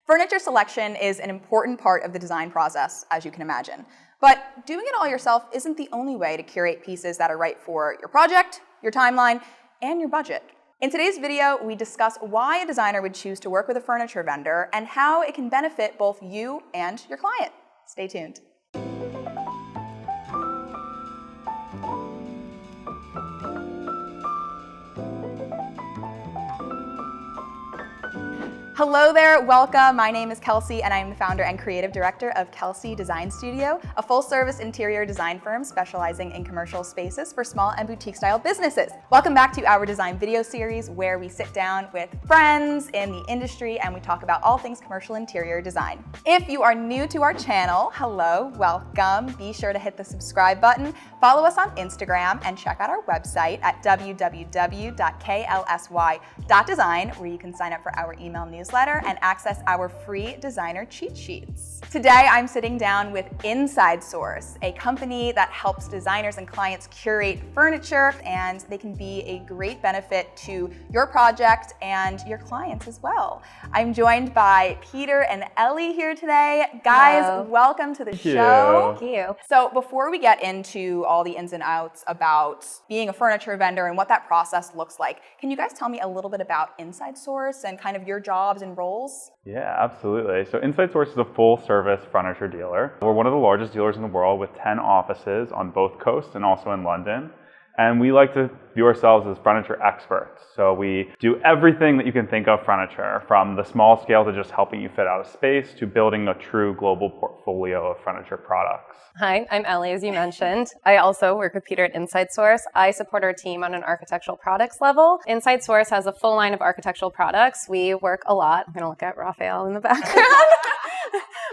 Furniture selection is an important part of the design process, as you can imagine. But doing it all yourself isn't the only way to curate pieces that are right for your project, your timeline, and your budget. In today's video, we discuss why a designer would choose to work with a furniture vendor and how it can benefit both you and your client. Stay tuned. Hello there, welcome. My name is KLSY and I am the founder and creative director of KLSY Design Studio, a full-service interior design firm specializing in commercial spaces for small and boutique-style businesses. Welcome back to our design video series where we sit down with friends in the industry and we talk about all things commercial interior design. If you are new to our channel, hello, welcome. Be sure to hit the subscribe button, follow us on Instagram, and check out our website at www.klsy.design where you can sign up for our email newsletter and access our free designer cheat sheets. Today, I'm sitting down with Insidesource, a company that helps designers and clients curate furniture, and they can be a great benefit to your project and your clients as well. I'm joined by Peter and Ellie here today. Guys, hello. Welcome to the show. Thank you. So before we get into all the ins and outs about being a furniture vendor and what that process looks like, can you guys tell me a little bit about Insidesource and kind of your jobs and roles? Yeah, absolutely. So Insidesource is a full-service furniture dealer. We're one of the largest dealers in the world with 10 offices on both coasts and also in London. And we like to view ourselves as furniture experts. So we do everything that you can think of furniture, from the small scale to just helping you fit out a space to building a true global portfolio of furniture products. Hi, I'm Ellie, as you mentioned. I also work with Peter at Insidesource. I support our team on an architectural products level. Insidesource has a full line of architectural products. We work a lot. I'm going to look at Raphael in the background.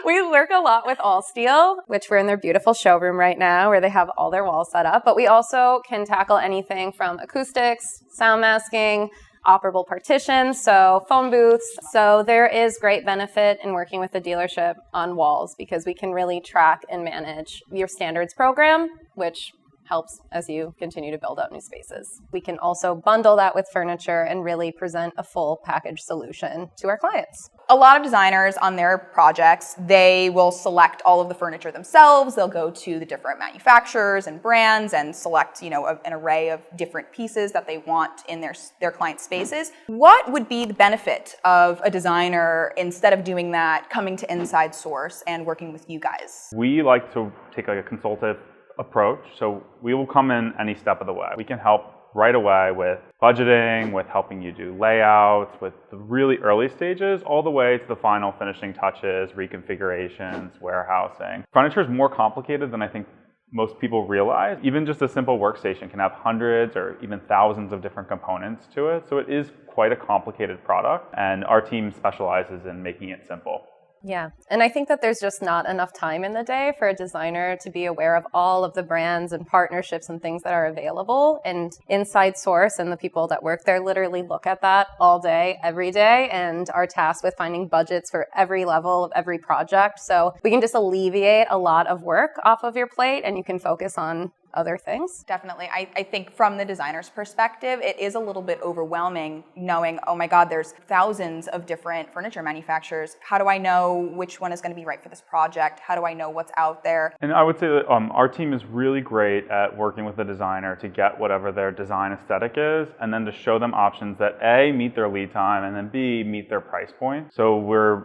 We work a lot with Allsteel, which we're in their beautiful showroom right now where they have all their walls set up. But we also can tackle anything from acoustics, sound masking, operable partitions, so phone booths. So there is great benefit in working with the dealership on walls because we can really track and manage your standards program, which helps as you continue to build out new spaces. We can also bundle that with furniture and really present a full package solution to our clients. A lot of designers on their projects, they will select all of the furniture themselves. They'll go to the different manufacturers and brands and select, an array of different pieces that they want in their client spaces. What would be the benefit of a designer, instead of doing that, coming to Insidesource and working with you guys? We like to take a consultative approach, so we will come in any step of the way. We can help right away with budgeting, with helping you do layouts, with the really early stages, all the way to the final finishing touches, reconfigurations, warehousing. Furniture is more complicated than I think most people realize. Even just a simple workstation can have hundreds or even thousands of different components to it, so it is quite a complicated product, and our team specializes in making it simple. Yeah, and I think that there's just not enough time in the day for a designer to be aware of all of the brands and partnerships and things that are available. And Insidesource and the people that work there literally look at that all day, every day, and are tasked with finding budgets for every level of every project. So we can just alleviate a lot of work off of your plate and you can focus on other things. Definitely. I think from the designer's perspective, it is a little bit overwhelming knowing, oh my God, there's thousands of different furniture manufacturers. How do I know which one is going to be right for this project? How do I know what's out there? And I would say that our team is really great at working with the designer to get whatever their design aesthetic is, and then to show them options that A, meet their lead time, and then B, meet their price point. So we're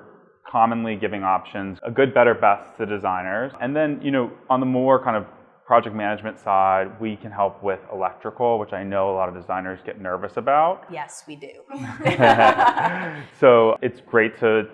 commonly giving options, a good, better, best to designers. And then, on the more kind of project management side, we can help with electrical, which I know a lot of designers get nervous about. Yes, we do. So it's great to,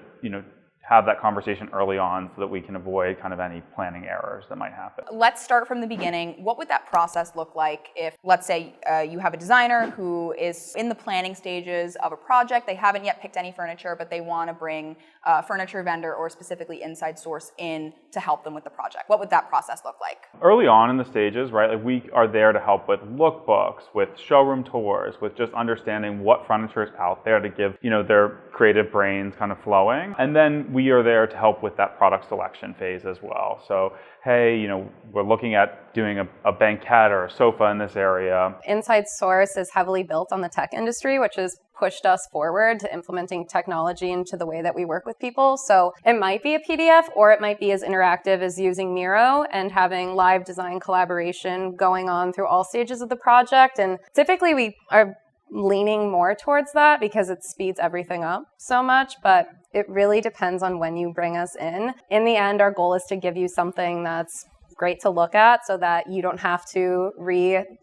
have that conversation early on so that we can avoid kind of any planning errors that might happen. Let's start from the beginning. What would that process look like if, let's say, you have a designer who is in the planning stages of a project, they haven't yet picked any furniture, but they want to bring a furniture vendor or specifically Insidesource in to help them with the project? What would that process look like? Early on in the stages, right, like we are there to help with lookbooks, with showroom tours, with just understanding what furniture is out there to give, their creative brains kind of flowing. And then we are there to help with that product selection phase as well. So, hey, we're looking at doing a banquette or a sofa in this area. Insidesource is heavily built on the tech industry, which is pushed us forward to implementing technology into the way that we work with people. So it might be a PDF, or it might be as interactive as using Miro and having live design collaboration going on through all stages of the project. And typically we are leaning more towards that because it speeds everything up so much, but it really depends on when you bring us in. In the end, our goal is to give you something that's great to look at so that you don't have to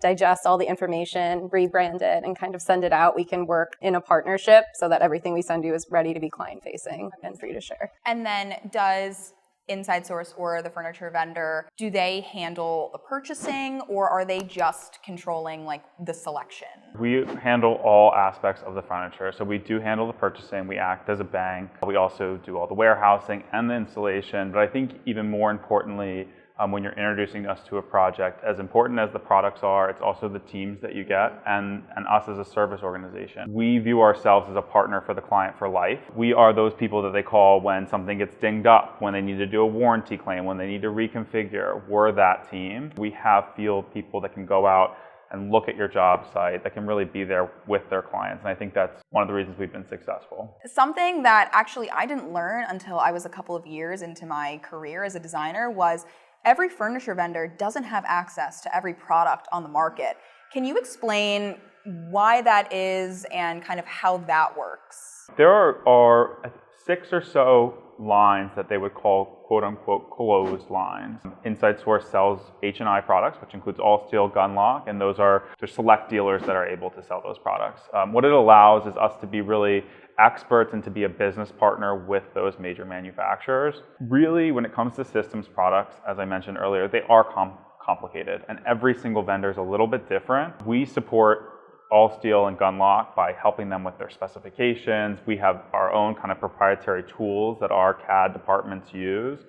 digest all the information, rebrand it, and kind of send it out. We can work in a partnership so that everything we send you is ready to be client-facing and for you to share. And then does Insidesource or the furniture vendor, do they handle the purchasing, or are they just controlling like the selection? We handle all aspects of the furniture. So we do handle the purchasing, we act as a bank. We also do all the warehousing and the installation. But I think even more importantly, when you're introducing us to a project, as important as the products are, it's also the teams that you get and us as a service organization. We view ourselves as a partner for the client for life. We are those people that they call when something gets dinged up, when they need to do a warranty claim, when they need to reconfigure. We're that team. We have field people that can go out and look at your job site, that can really be there with their clients. And I think that's one of the reasons we've been successful. Something that actually I didn't learn until I was a couple of years into my career as a designer was every furniture vendor doesn't have access to every product on the market. Can you explain why that is and kind of how that works? There are 6 or so lines that they would call quote-unquote closed lines. Insidesource sells H&I products, which includes Allsteel, Gunlock, and there's select dealers that are able to sell those products. What it allows is us to be really experts and to be a business partner with those major manufacturers. Really, when it comes to systems products, as I mentioned earlier, they are complicated, and every single vendor is a little bit different. We support Allsteel and Gunlock by helping them with their specifications. We have our own kind of proprietary tools that our CAD departments use.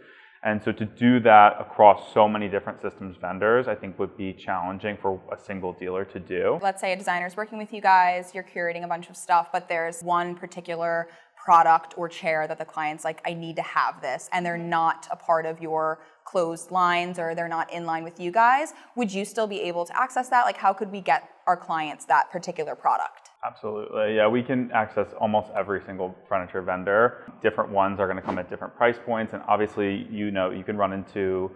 And so to do that across so many different systems vendors, I think would be challenging for a single dealer to do. Let's say a designer's working with you guys, you're curating a bunch of stuff, but there's one particular product or chair that the client's like, I need to have this, and they're not a part of your closed lines or they're not in line with you guys. Would you still be able to access that? Like, how could we get our clients that particular product? Absolutely. Yeah, we can access almost every single furniture vendor. Different ones are going to come at different price points, and obviously, you can run into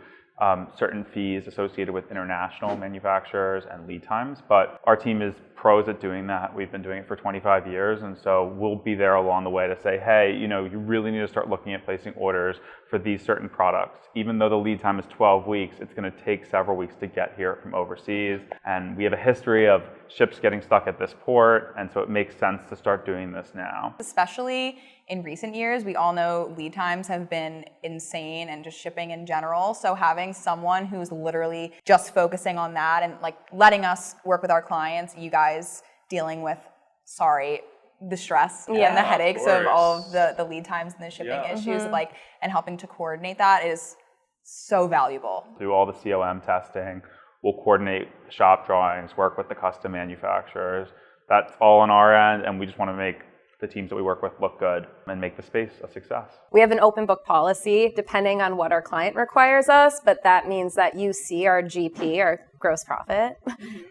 certain fees associated with international manufacturers and lead times, but our team is pros at doing that. We've been doing it for 25 years, and so we'll be there along the way to say, hey, you really need to start looking at placing orders for these certain products. Even though the lead time is 12 weeks, it's going to take several weeks to get here from overseas, and we have a history of ships getting stuck at this port, and so it makes sense to start doing this now. Especially in recent years, we all know lead times have been insane, and just shipping in general. So having someone who's literally just focusing on that and like letting us work with our clients, you guys dealing with, the stress and the headaches of all of the lead times and the shipping issues, and helping to coordinate that is so valuable. Do all the COM testing, we'll coordinate shop drawings, work with the custom manufacturers. That's all on our end, and we just want to make the teams that we work with look good and make the space a success. We have an open book policy depending on what our client requires us, but that means that you see our GP, our gross profit,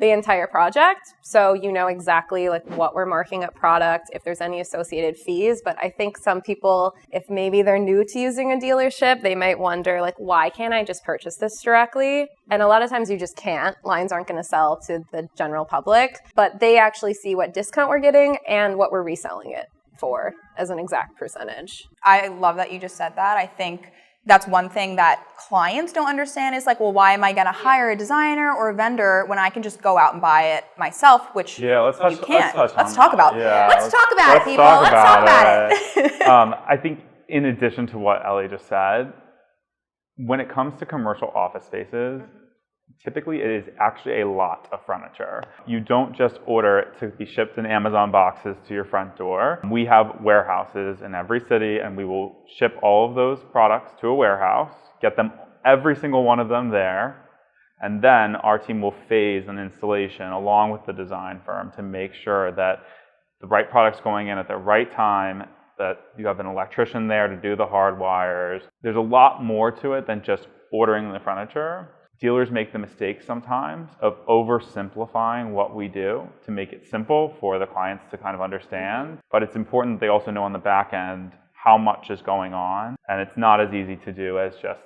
the entire project. So you know exactly like what we're marking up product, if there's any associated fees. But I think some people, if maybe they're new to using a dealership, they might wonder like, why can't I just purchase this directly? And a lot of times you just can't. Lines aren't going to sell to the general public, but they actually see what discount we're getting and what we're reselling it for as an exact percentage. I love that you just said that. I think that's one thing that clients don't understand is like, well, why am I going to hire a designer or a vendor when I can just go out and buy it myself, which you can't. Let's talk about it, people. Let's talk about it. I think in addition to what Ellie just said, when it comes to commercial office spaces, typically it is actually a lot of furniture. You don't just order it to be shipped in Amazon boxes to your front door. We have warehouses in every city, and we will ship all of those products to a warehouse, get them, every single one of them there, and then our team will phase an installation along with the design firm to make sure that the right product's going in at the right time, that you have an electrician there to do the hard wires. There's a lot more to it than just ordering the furniture. dealers make the mistake sometimes of oversimplifying what we do to make it simple for the clients to kind of understand. But it's important they also know on the back end how much is going on, and it's not as easy to do as just,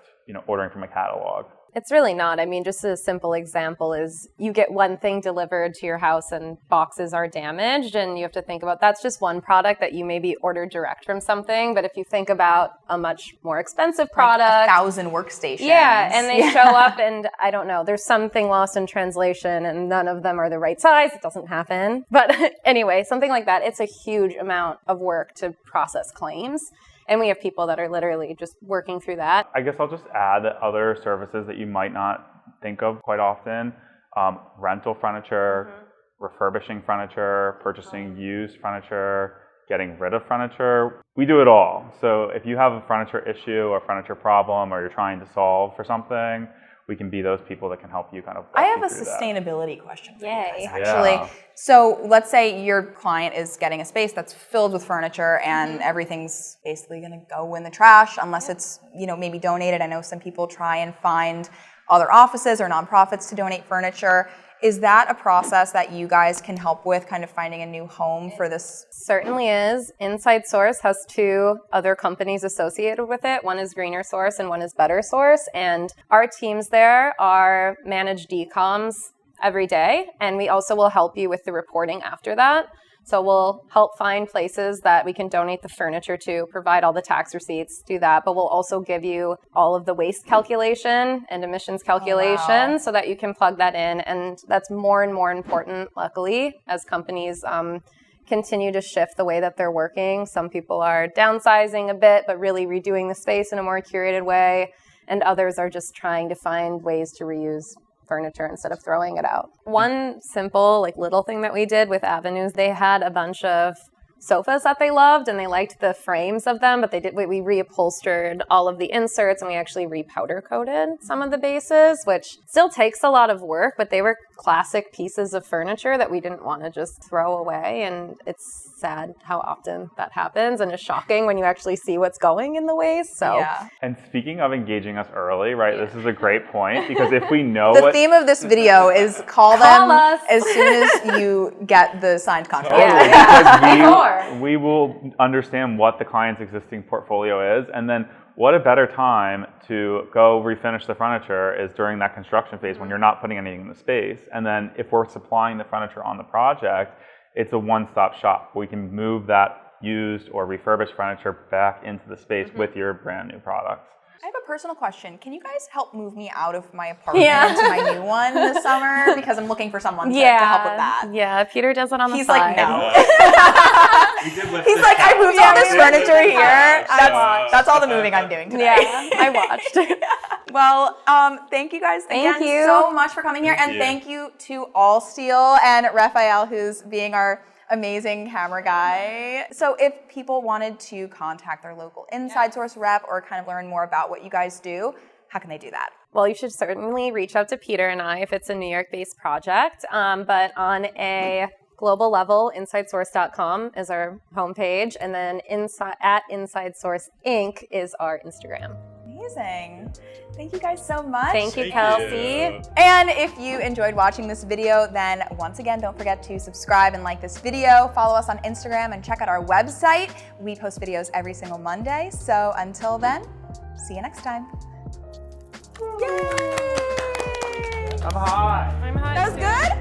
ordering from a catalog. It's really not. I mean, just a simple example is you get one thing delivered to your house and boxes are damaged, and you have to think about that's just one product that you maybe ordered direct from something. But if you think about a much more expensive product, like 1,000 workstations. Yeah, and they show up and I don't know, there's something lost in translation and none of them are the right size. It doesn't happen. But anyway, something like that, it's a huge amount of work to process claims. And we have people that are literally just working through that. I guess I'll just add that other services that you might not think of quite often, rental furniture, refurbishing furniture, purchasing used furniture, getting rid of furniture. We do it all. So if you have a furniture issue or furniture problem or you're trying to solve for something, we can be those people that can help you kind of walk I have you a through sustainability question for you Yay. guys, actually. Yeah. So let's say your client is getting a space that's filled with furniture and everything's basically going to go in the trash unless it's, maybe donated. I know some people try and find other offices or nonprofits to donate furniture. Is that a process that you guys can help with, kind of finding a new home for this? Certainly is. Insidesource has 2 other companies associated with it. One is Greener Source and one is Better Source. And our teams there are manage decoms every day. And we also will help you with the reporting after that. So we'll help find places that we can donate the furniture to, provide all the tax receipts, do that. But we'll also give you all of the waste calculation and emissions calculation so that you can plug that in. And that's more and more important, luckily, as companies continue to shift the way that they're working. Some people are downsizing a bit, but really redoing the space in a more curated way. And others are just trying to find ways to reuse furniture instead of throwing it out. One simple little thing that we did with Avenues, they had a bunch of sofas that they loved and they liked the frames of them, but we reupholstered all of the inserts and we actually repowder coated some of the bases, which still takes a lot of work, but they were classic pieces of furniture that we didn't want to just throw away. And it's sad how often that happens and it's shocking when you actually see what's going in the waste. So Yeah. And speaking of engaging us early, right, this is a great point because if we know The theme of this video is call them us. as soon as you get the signed contract. Because we will understand what the client's existing portfolio is, and then what a better time to go refinish the furniture is during that construction phase when you're not putting anything in the space. And then if we're supplying the furniture on the project, it's a one-stop shop. We can move that used or refurbished furniture back into the space with your brand new products. I have a personal question. Can you guys help move me out of my apartment to my new one this summer? Because I'm looking for someone to help with that. Yeah, Peter does it on the He's side. like, no. He's like, I moved all this furniture here. That's all the moving I'm doing today. Yeah, I watched. Well, thank you guys again you. so much for coming here. And thank you to Allsteel and Raphael, who's being our amazing camera guy. So if people wanted to contact their local Insidesource rep or kind of learn more about what you guys do, how can they do that? Well, you should certainly reach out to Peter and I if it's a New York-based project. But on a global level, Insidesource.com is our homepage. And then at Insidesource Inc. is our Instagram. Amazing. Thank you guys so much. Thank you, KLSY. And if you enjoyed watching this video, then once again, don't forget to subscribe and like this video. Follow us on Instagram and check out our website. We post videos every single Monday. So until then, see you next time. Yay! I'm high. I'm high. That was good?